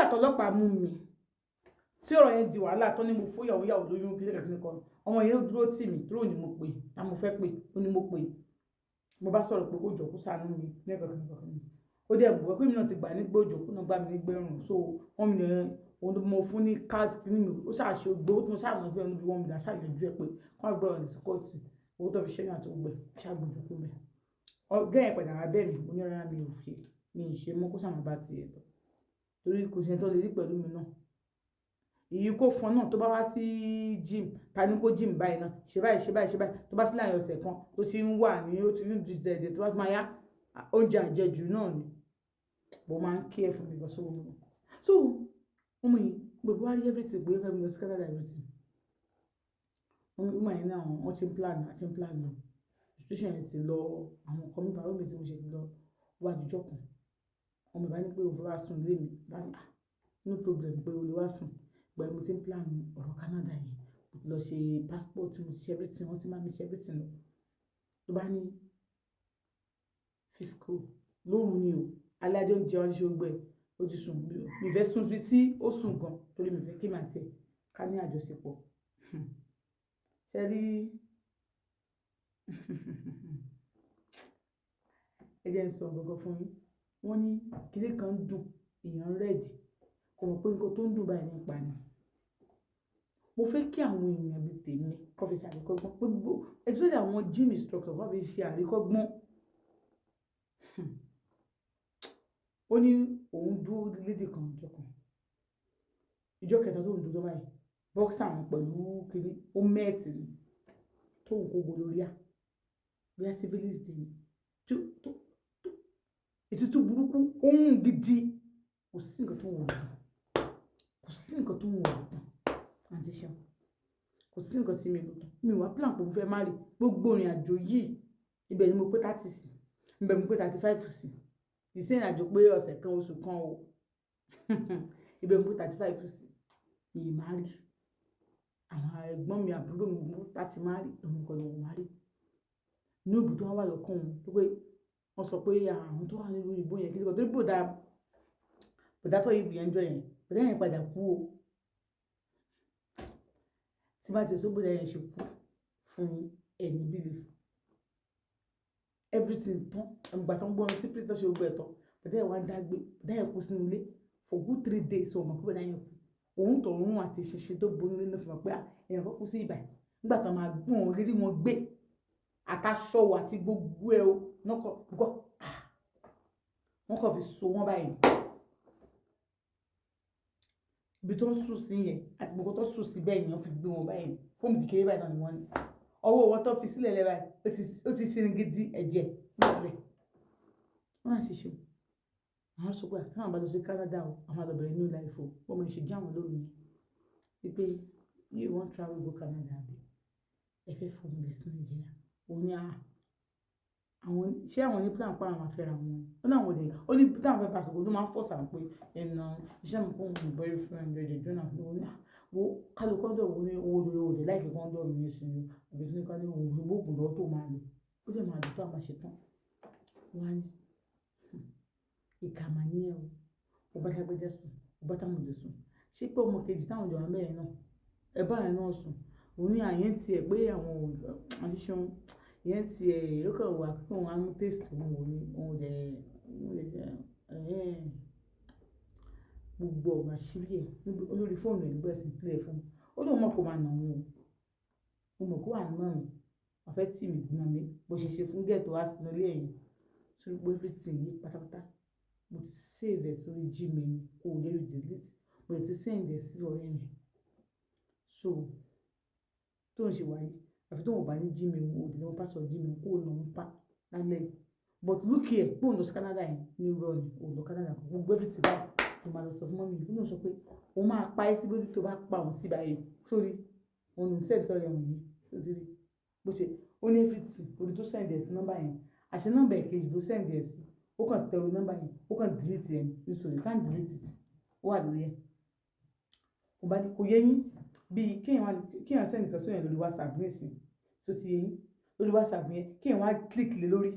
nígbà tọ́lọ́pàá mú mi tí ọ̀rọ̀ yẹn di wàhálà tó ní mo fún ìyàwó lóyún kí lẹ́kẹ̀ẹ́ nìkan ọmọ yẹn ló dúró tì mí dúró ni mo pè á mo fẹ́ pè ó ní mo pè mo bá sọ̀rọ̀ pé kó jọ kó ṣàánú mi lẹ́kẹ̀ẹ́ nìkan ó dẹ̀ mọ̀ pé mi náà ti gbà nígbà òjò kó náà gbà mí nígbẹ̀rún so wọ́n mi ní ohun tó mo fún ní káàdì ní mi ó ṣàṣe gbowó tó mo ṣàmọ̀ pé ẹnu bí wọ́n mi dá ṣàyẹ̀jú ẹ pé wọ́n á gbọ́dọ̀ ní síkọ́ọ̀tì owó tó fi ṣẹ́yìn àti gbẹ ṣàgbójú kú mẹ́ ọgá yẹn padà wá bẹ́ẹ̀ mi mo ní rárá mi ò fi mi ì ṣe mọ́ kó ṣàmọ̀ bá tiẹ̀ lọ torí kò ṣe tó lè rí pẹ̀lú mi náà èyí kò fọn náà tó bá wá sí gym ta ní kó gym báyìí náà ṣe báyìí tó bá sí láàrin ọ̀sẹ̀ kan tó ti ń wà ní ó ti ń ju dẹ̀dẹ̀ tó bá ti máa yá oúnjẹ àjẹjù náà ni mo máa ń kí ẹ fún mi lọ sówó mi so ọmọ yìí gbogbo wá rí everything gbé fẹ́ mi lọ sí Canada everything ọmọ yìí náà wọ́n ti ń plan náà situation yẹn ti lọ àwọn ọkọ mi bá omi tí mo ṣe lọ wá àjùjọ kan ọmọ ìbá ní pé òun fẹ́ wá sùn lé mi bá ní no problem pé o lè wá sùn pẹ̀lú mo ti ń plan ọ̀rọ̀ Canada yẹn mo ti lọ ṣe passport mo ti ṣe everything wọ́n ti máa mi ṣe everything lọ tó bá ní fiscal lóru ni o aládé oúnjẹ wọn ṣe gbẹ ó ti sùn mi fẹ́ sùn bí tí ó sùn gan torí mi fẹ́ kí màá tiẹ̀ ká ní àjọṣepọ̀ ṣe rí ẹ jẹ́ ń sọ gbogbo fún yín wọ́n ní kílé kan dùn èèyàn rẹ́ẹ̀dì kò mọ̀ pé nǹkan tó ń dùn báyìí nípa ni mo fẹ́ kí àwọn èèyàn bíi tèmi kọ́ fi ṣe àríkọ́gbọ́n gbogbo especially àwọn gym instructor kọ́ fi ṣe àríkọ́gbọ́n ó ní òun dúró lédè kan ìjọ kẹta tó ń dúró báyìí bọ́ksà àwọn pẹ̀lú kiri ó mẹ́ẹ̀tì ni tó ń kó golórí à bí a civilist dé ni tó ètùtù burúkú ohun gidi kò sí nǹkan tó ń wọ̀ lọ́tàn àti ṣe kò sí nǹkan tí mi lò tán mi wá plan pé mo fẹ́ má rí gbogbo ìrìn àjò yìí ibẹ̀ ni mo pé 30 sí ibẹ̀ mo pé 35 sí ìsìn àjò pé ọ̀sẹ̀ kan oṣù kan o ibẹ̀ mo pé 35 sí mi má rí àwọn ẹ̀gbọ́n mi àbúrò mi gbogbo láti má rí òun kan lòun má rí ní òbí tó wá wà lọ́kàn òun tó pé wọ́n sọ pé àwọn tó wà nínú ìbò yẹn kí ló dé bòdá tó ìbò yẹn jọ yẹn bòdá yẹn padà kú o tí bá ti sọ bòdá yẹn ṣe kú fún ẹni belief everything tán àgbà tó ń gbọ́n sí pé tó ṣe gbọ́ ẹ̀tọ́ bòdá yẹn wá dágbé bòdá yẹn kú sínú ilé for good 3 days ọmọ pé bòdá yẹn kú òun tó rún àti ṣiṣẹ́ tó borí nínú fún wọn pé èèyàn kọ́ kú sí ìbà nígbà tó máa gbọ́n òun rírí wọn gbé àtàṣọ àti gbogbo ẹ̀ o wọ́n kọ́ fi so wọ́n báyìí ibi tó ń sùn sí yẹn àti gbogbo tó sùn sí bẹ́ẹ̀ yẹn fi gbé wọn báyìí fóònù kékeré báyìí náà ni wọ́n ní ọwọ́ wọn tó fi sílẹ̀ lẹ́bàá ó ti sinmi gidi ẹ̀jẹ̀ nílẹ̀ wọ́n àti ṣe àwọn sọ pé àwọn àbájọ sí Canada o àwọn àbẹ̀bẹ̀rẹ̀ new life o wọ́n mọ̀ ṣe já wọn lórí yẹn wípé you wan travel go Canada bí ẹ fẹ́ fún mi sí Nàìjíríà òun ni àwọn ṣé àwọn ní plan pa àwọn afẹ́ra wọn ó náà wọ́n dẹ̀ ó ní táwọn fẹ́ pàṣẹ ló máa ń fọ́sà pé ẹ̀nà iṣẹ́ mi kún un bẹ́ẹ̀ fún ẹ̀mí ẹ̀jẹ̀ jọ́nà ló ní wo kálù kọ́ńdọ̀ wo ní owó lórí òde láìpẹ́ kọ́ńdọ̀ mi ní sinmi àbí tí ní ká ní òun gbogbo ògùn lọ́wọ́ tó máa lò ó dẹ̀ máa lò tó àmà ṣe tán wá ní ìkàmà ní ẹ̀ o bá ṣàgbéjẹ́ sùn ó bá táwọn òde sùn ṣé pé ọmọ kejì táwọn ìjọba mẹ́rin náà ẹ bá ẹ̀ náà sùn òun ní àyẹ̀ tiẹ̀ pé àwọn àti ṣeun ìyẹn tiẹ̀ ó kàn wà kí wọ́n á mú taste wọn wò ní òun lè ṣe gbogbo ọ̀rọ̀ àṣírí ẹ̀ olórí fóònù ẹ̀ nígbà tí ìpínlẹ̀ fún mi ó lóun mọ̀ kó máa nà wọn o mo mọ̀ kó wà náà mi wọ́n fẹ́ tì mí gbọ́n mi bó ṣe ṣe fún gẹ̀ẹ́tò wá sínú ilé ẹ̀yìn sórí pé everything yìí pátápátá mo ti save ẹ̀ sórí Gmail mi kó o lérò delete mo lè ti send ẹ̀ sí ọ̀rẹ́ mi so tó ń ṣe wáyé àfi tó wọ́n bá ní Gmail o lè lọ́wọ́ password Gmail kó o lọ ń pa lálẹ́ but look here pé òun lọ sí Canada yẹn ní rọ ni òun lọ Canada kan gbogbo everything báyìí mo máa lọ sọ fún mọ́mí ìlú náà sọ pé òun máa pa ẹ́ sí bójú tó bá pa òun sí báyìí sórí òun ní sẹ́ẹ̀tì ọ̀rẹ́ òun yìí sórí bó ṣe ó ní everything orí tó send ẹ̀ sí nọ́mbà yẹn àṣẹ nọ́mbà èkejì tó send ẹ̀ sí ó kàn tẹ orí nọ́mbà yẹn ó kàn delete ẹ̀ nítorí can't delete it ó wà lórí ẹ̀ kò bá ní kò yẹ yín bíi kéèyàn send nǹkan sóyún lórí WhatsApp nísìn tó ti yẹ yín lórí WhatsApp yẹn kéèyàn wá click lé lórí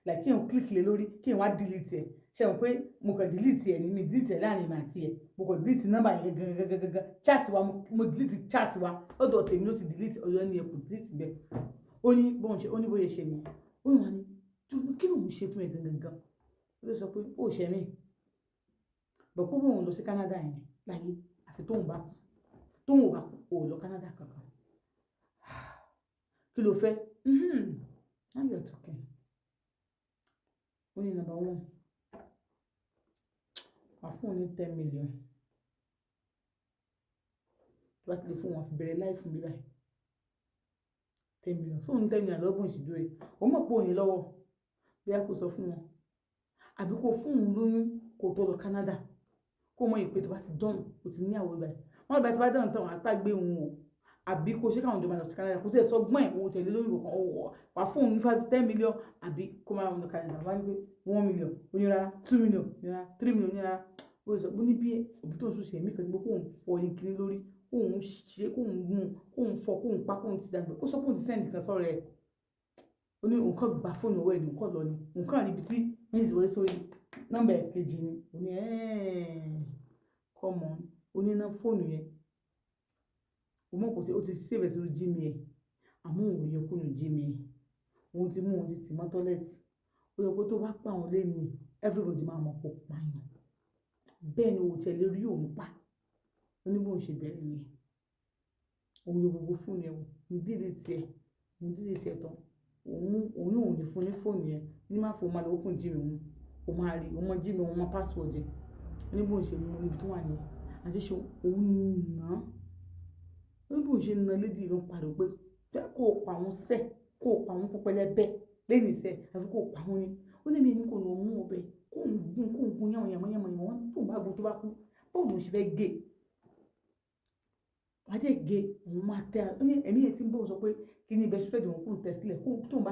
like kéèyàn click lé lórí kéèyàn wá delete ẹ̀ ṣe mọ̀ pé mo kàn delete ẹ̀ ní mi delete ẹ̀ láàrin mi àti ẹ̀ mo kàn delete nọ́mbà yẹn gangan chat wa mo delete chat wa lọ́dọ̀ tèmi ló ti delete ọ̀yọ́ ni ẹ̀ kò delete bẹ́ẹ̀ ó ní bóyá ṣe mi ó ní wọn ni kí ló ń ṣe fún ẹ gangan ó ló sọ pé ó ṣe mí bọ̀ pé òun lọ sí Canada yẹn láyé àfi tóun bá kú ò lọ Canada kankan kí ló fẹ́ now you're talking ó ní number one wà fún òun ní 10 million tó bá ti lè fún wọn fi bẹ̀rẹ̀ láì fún mi báyìí 10 million fún òun 10 million lọ́gbọ̀n ìṣèdúró rẹ̀ ó mọ̀ pé òun lọ́wọ́ bí a kò sọ fún wọn àbí kò fún òun lóyún kò tó lọ Canada kó mọ ìpè tó bá ti dán kò ti ní àwọn ìbàdàn wọn lọ bá ti bá dán tán àtàgbé òun o àbí kò ṣe káwọn ìjọba lọ sí Canada kò tẹ̀ sọ gbọ́n ẹ̀ òun tẹ̀lé lóyún kankan wà fún òun ní 10 million àbí kó máa lọ Canada wá ní pé 1 million onírara 2 million onírara 3 million onírara ó sọ pé ní bí òbí tó ń sùn sí ẹ̀mí kan gbogbo kóun fọ ní kiri lórí kóun ṣe kóun mú kóun fọ kóun pa kóun ti dàgbà ó sọ pé òun ti sẹ́ǹdì kan sọ̀rọ̀ ẹ̀ ó ní nǹkan gba fóònù ọwọ́ ẹ̀ nǹkan lọ ni nǹkan níbi tí mẹ́sì wọlé sórí nọ́mbà kejì ni ó ní come on ó ní ná fóònù yẹn ó mọ̀ kò tí ó ti save ẹ̀ sórí Gmail àmọ́ òun yẹ kó nù Gmail òun ti mú òun ti tì mọ́ tọ́lẹ̀tì ó yẹ kó tó bá pa òun lé ní everybody máa mọ̀ kó pààyàn bẹ́ẹ̀ ni òun tẹ̀lé rí òun pa ó ní bóun ṣe bẹ̀rẹ̀ yẹn òun yẹ gbogbo fóònù ẹ̀ òun dídì tiẹ̀ tán òun ò ní fún ní fóònù yẹn ní má fún máa lọ open Gmail òun máa rí òun mọ Gmail òun mọ password ẹ̀ ó ní bóun ṣe mú níbi tó wà ní àti ṣe òun nà ó ní bóun ṣe na lédi ló ń pariwo pé kó o pa àwọn sẹ́ kó o pa àwọn pẹpẹlẹbẹ lẹ́yìn iṣẹ́ àfi kó o pa àwọn ni ó ní mi ní kò lọ mú ọbẹ̀ kó ń gun yànmọ́ wọn tó ń bá gun tó bá kú bóun ló ṣe fẹ́ gé wájú gé òun máa tẹ ẹ̀mí yẹn tí ń bọ̀ sọ pé kí ni best friend òun kò tẹ̀ sílẹ̀ tóun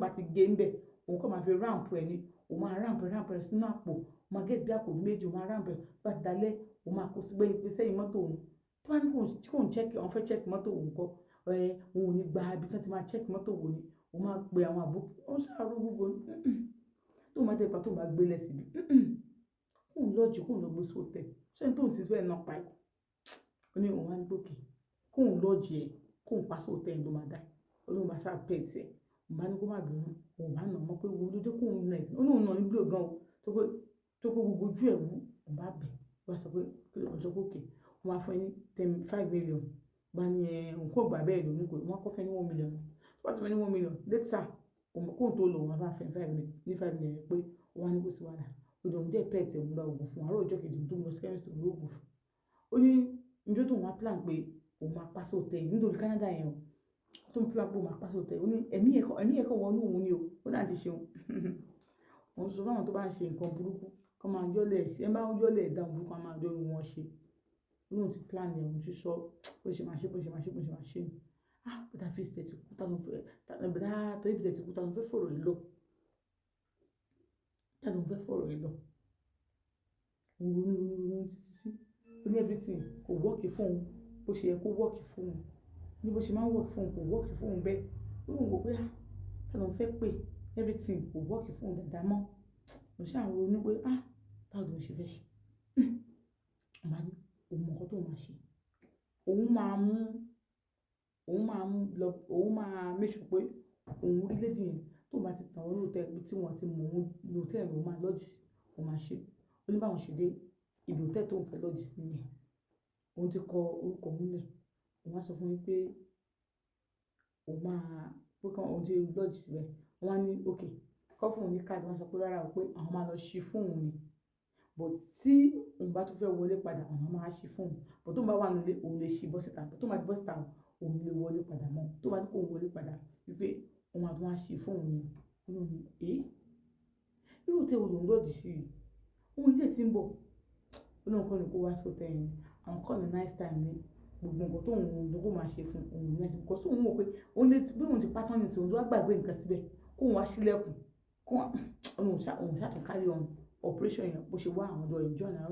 bá ti gé ń bẹ̀ òun kọ́ máa fi ráǹpù ẹ̀ ní òun máa ráǹpù ẹ̀ sínú àpò òun máa gẹ́gẹ́ bí àpò méjì òun máa ráǹpù ẹ̀ bá ti dalẹ̀ òun máa kó sí gbé sẹ́yìn mọ́tò òun tó bá ní kò ń chẹ́kì àwọn fẹ́ chẹ́kì mọ́tò òun kọ́ òun ò ní gba ibi tí wọ́n ti máa chẹ́kì mọ́tò òun ni òun máa pe àwọn àbúkù ó ń ṣàrò gbogbo tóun máa tẹ̀ pa tóun bá gbé lẹ́sìn bí kóun lọ́ọ̀jì kóun lọ gbé sóòtẹ̀ sẹ́yìn tóun ti fẹ́ náà pa ẹ̀ ó ní òun wá ní gbòkè kóun lọ́ọ̀jì ẹ̀ kóun pa sóòtẹ̀ ẹ̀ ló máa dá olóhùn bá ṣáà pẹ̀ tiẹ̀ òun bá ní kó má bínú òun bá nà mọ́ pé wo lójú kóun nà ẹ̀ ó ní òun nà ní blue gan o tó pé gbogbo ojú ẹ̀ wú òun bá bẹ̀ wá sọ pé ọjọ́ gòkè wọ́n máa fún ẹ ní 5 million bá ní òun kò gbà bẹ́ẹ̀ lónìí kò wọ́n kọ́ fẹ́ ní 1 million tó bá ti fẹ́ ní 1 million later kóun tó lò wọ́n bá fẹ́ 5 million pé wọ́n á ní kó sí wàhálà òun òun dẹ̀ pẹ́ẹ̀tì òun gba oògùn fún àárọ̀ ọjọ́ kejì tó ń lọ sí chemist òun lóògùn fún ó ní njó tó wọn plan pé òun máa pass hotel nítorí Canada yẹn o tó ń plan pé òun máa pass hotel ó ní ẹ̀mí ẹ̀kọ́ wọnú òun ni o ó náà ti ṣeun òun sọ fáwọn tó bá ń ṣe nǹkan burúkú kọ́ máa yọ́lẹ̀ sí ẹ bá ń yọ́lẹ̀ dáhùn burúkú máa yọ wọn ṣe òun ti plan ẹ̀ òun ti sọ bó ṣe máa ṣe ni bàtà fi ṣe ti kú táwọn fẹ́ bàtà tó ibi tẹ̀ ti kú táwọn fẹ́ fọ̀rọ̀ yìí lọ òun ronú títí ó ní everything kò wọ́ọ̀kì fóun bó ṣe yẹ kó wọ́ọ̀kì fóun ní bó ṣe máa ń wọ́ọ̀kì fóun kò wọ́ọ̀kì fóun bẹ́ẹ̀ ó lóun wò pé táwọn fẹ́ pè everything kò wọ́ọ̀kì fóun dáadáa mọ́ mo ṣáà ń ronú pé báwo ló ń ṣe fẹ́ ṣe ọ̀ma ní òun mọ̀ nǹkan tó máa ṣe òun máa make sure pé òun rí lédi yẹn tó bá ti tàn wọ́n lóòótọ́ ibi tí wọ́n ti mọ̀ òun lóòótọ́ òun máa lọ́ọ̀jì sí òun máa ṣe ó ní báwọn ṣe dé ibi òótọ́ tó ń fẹ́ lọ́ọ̀jì sí yẹn òun ti kọ orúkọ òun lẹ̀ òun wá sọ fún mi pé òun ti lọ́ọ̀jì síbẹ̀ wọ́n á ní ok kọ́ fún òun ní káàdì wọ́n sọ pé rárá o pé àwọn máa lọ ṣí fún òun ni but tí òun bá tún fẹ́ wọlé padà àwọn máa ṣí fún òun but tó ń bá wà nílé òun lè ṣí bọ́sítà tó máa ti bọ́sítà òun lè wọlé padà mọ́ tó bá ní kó wọlé padà wípé òun àti wọn á ṣí fún òun ni òun ní irú tẹ́ wo lòun lọ́ọ̀jì sí i òun ilé tí ń bọ̀ olóhùn kọ́ ni kó wá sóòtẹ́ yẹn àwọn kọ́ ni nice time ní gbogbo nǹkan tó òun ló kó máa ṣe fún òun ní ẹsẹ̀ because òun mọ̀ pé òun lè bí òun ti pátán ní ìsìn òun tó wá gbàgbé nǹkan síbẹ̀ kó òun wá sílẹ̀kùn kó òun ṣàtún carry on operation yẹn bó ṣe wá àwọn ọ̀dọ́ ìjọ náà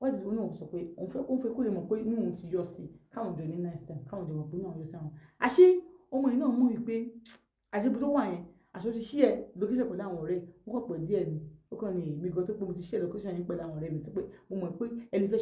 wọ́n ti òun náà sọ pé òun fẹ́ kó lè mọ̀ pé inú òun ti yọ sí káwọn ọ̀dọ́ ní nice time káwọn ọ̀dọ́ mọ̀ pé náà yọ sí àwọn àṣé ọmọ yìí náà mọ̀ wípé àṣebí tó wà yẹn àṣọ ti ṣí ẹ lókèsè pẹ̀lú àwọn ọ̀rẹ́ wọ́n kọ̀ pẹ̀ díẹ̀ ni ó kàn ní èmi gan tó pé mo ti share location yín pẹ̀lú àwọn ọ̀rẹ́ mi tí pé mo mọ̀ pé ẹni fẹ́